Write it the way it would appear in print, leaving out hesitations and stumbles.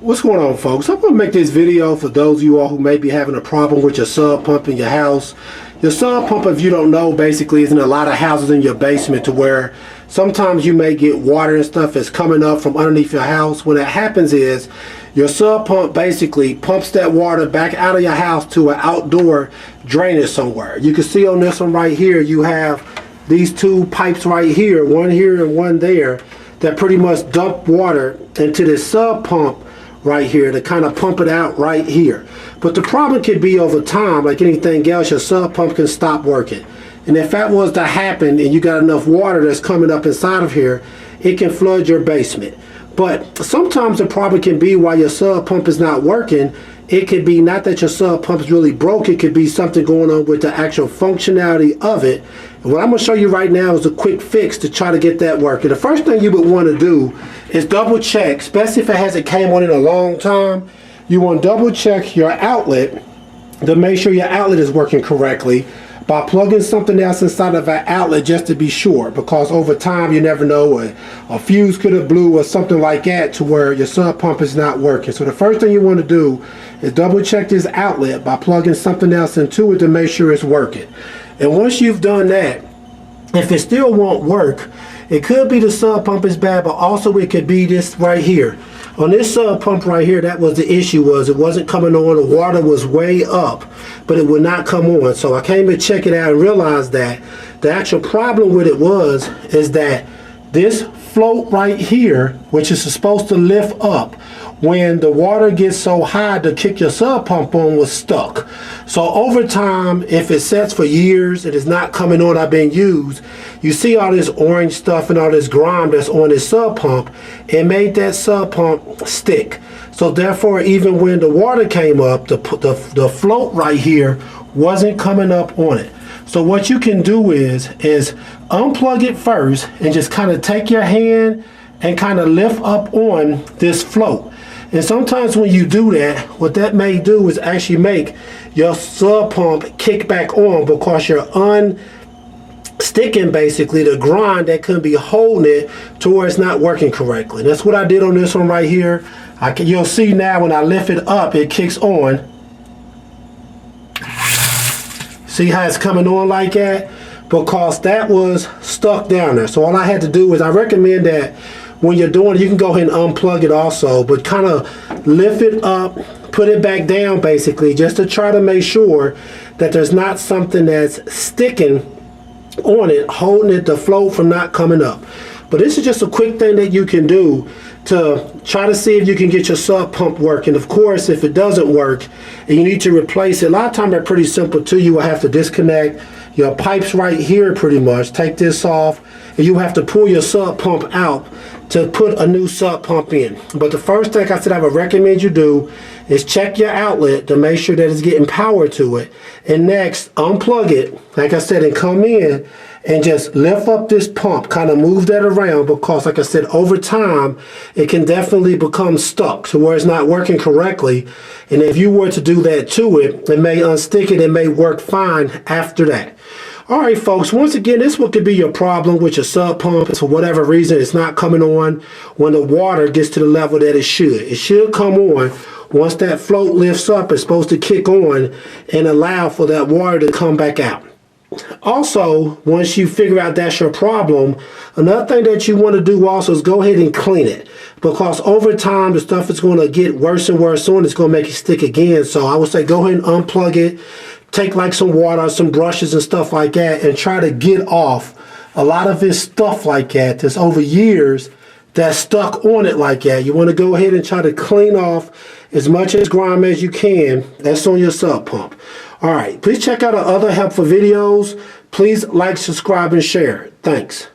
What's going on, folks? I'm going to make this video for those of you all who may be having a problem with your sub pump in your house. Your sub pump, if you don't know, basically is in a lot of houses in your basement to where sometimes you may get water and stuff that's coming up from underneath your house. When that happens is your sub pump basically pumps that water back out of your house to an outdoor drainage somewhere. You can see on this one right here, you have these two pipes right here and one there, that pretty much dump water into this sub pump right here to kind of pump it out right here. But the problem could be over time, like anything else, your sub pump can stop working. And if that was to happen and you got enough water that's coming up inside of here, it can flood your basement. But sometimes the problem can be why your sub pump is not working. It could be not that your sub pump is really broke, it could be something going on with the actual functionality of it. And what I'm going to show you right now is a quick fix to try to get that working. The first thing you would want to do is double check, especially if it hasn't came on in a long time. You want to double check your outlet to make sure your outlet is working correctly by plugging something else inside of an outlet just to be sure, because over time you never know, a fuse could have blew or something like that to where your sub pump is not working. So the first thing you want to do is double check this outlet by plugging something else into it to make sure it's working. And once you've done that, if it still won't work, it could be the sub pump is bad, but also it could be this right here. On this sub pump right here, that was the issue, was it wasn't coming on. The water was way up, but it would not come on. So I came to check it out and realized that the actual problem with it is that this float right here, which is supposed to lift up when the water gets so high to kick your sub pump on, was stuck. So over time, if it sets for years and it's not coming on, not being used, you see all this orange stuff and all this grime that's on this sub pump. It made that sub pump stick. So therefore, even when the water came up, the float right here wasn't coming up on it. So what you can do is unplug it first and just kind of take your hand and kind of lift up on this float. And sometimes when you do that, what that may do is actually make your sub pump kick back on, because you're unsticking basically the grind that could be holding it to where it's not working correctly. That's what I did on this one right here. You'll see now when I lift it up, it kicks on. See how it's coming on like that? Because that was stuck down there. So all I had to do is, I recommend that when you're doing it, you can go ahead and unplug it also, but kind of lift it up, put it back down basically, just to try to make sure that there's not something that's sticking on it, holding it, the flow from not coming up. But this is just a quick thing that you can do to try to see if you can get your sub pump working. Of course, if it doesn't work and you need to replace it, a lot of times they're pretty simple too. You will have to disconnect your pipes right here pretty much, take this off, and you have to pull your sub pump out to put a new sub pump in. But the first thing I said I would recommend you do is check your outlet to make sure that it's getting power to it. And next, unplug it, like I said, and come in and just lift up this pump, kind of move that around, because like I said, over time, it can definitely become stuck to where it's not working correctly. And if you were to do that to it, it may unstick it, it may work fine after that. All right, folks, once again, this what could be your problem with your sub pump. For whatever reason, it's not coming on when the water gets to the level that it should. It should come on. Once that float lifts up, it's supposed to kick on and allow for that water to come back out. Also, once you figure out that's your problem, another thing that you want to do also is go ahead and clean it, because over time the stuff is going to get worse and worse on. It's going to make it stick again. So I would say go ahead and unplug it, take like some water, some brushes and stuff like that, and try to get off a lot of this stuff like that that's over years that's stuck on it like that. You want to go ahead and try to clean off as much as grime as you can that's on your sub pump. All right, please check out our other helpful videos. Please like, subscribe, and share. Thanks.